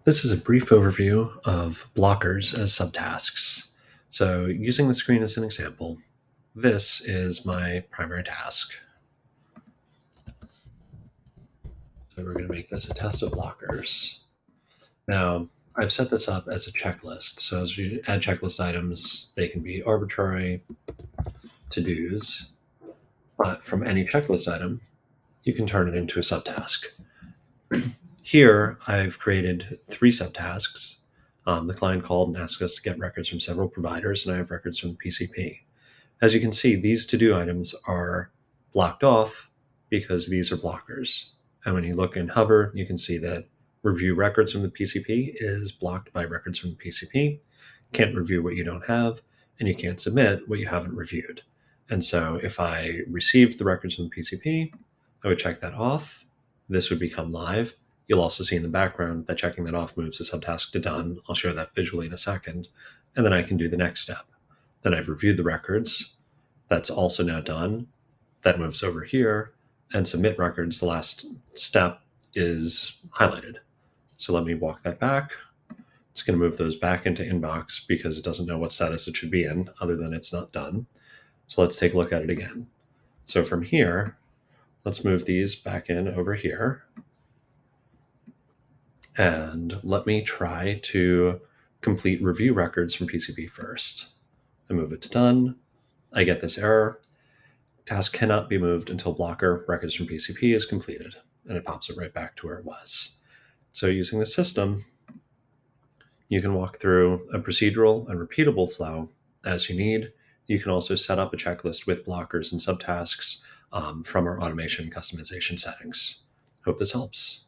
This is a brief overview of blockers as subtasks. So using the screen as an example, this is my primary task. So we're going to make this a test of blockers. Now, I've set this up as a checklist. So as you add checklist items, they can be arbitrary to-dos, but from any checklist item, you can turn it into a subtask. Here, I've created 3 subtasks. The client called and asked us to get records from several providers, and I have records from the PCP. As you can see, these to-do items are blocked off because these are blockers. And when you look and hover, you can see that review records from the PCP is blocked by records from the PCP. Can't review what you don't have, and you can't submit what you haven't reviewed. And so if I received the records from the PCP, I would check that off. This would become live. You'll also see in the background that checking that off moves the subtask to done. I'll show that visually in a second. And then I can do the next step. Then I've reviewed the records. That's also now done. That moves over here. And submit records, the last step, is highlighted. So let me walk that back. It's going to move those back into inbox because it doesn't know what status it should be in other than it's not done. So let's take a look at it again. So from here, let's move these back in over here. And let me try to complete review records from PCP first. I move it to done. I get this error. Task cannot be moved until blocker records from PCP is completed, and it pops it right back to where it was. So using the system, you can walk through a procedural and repeatable flow as you need. You can also set up a checklist with blockers and subtasks from our automation customization settings. Hope this helps.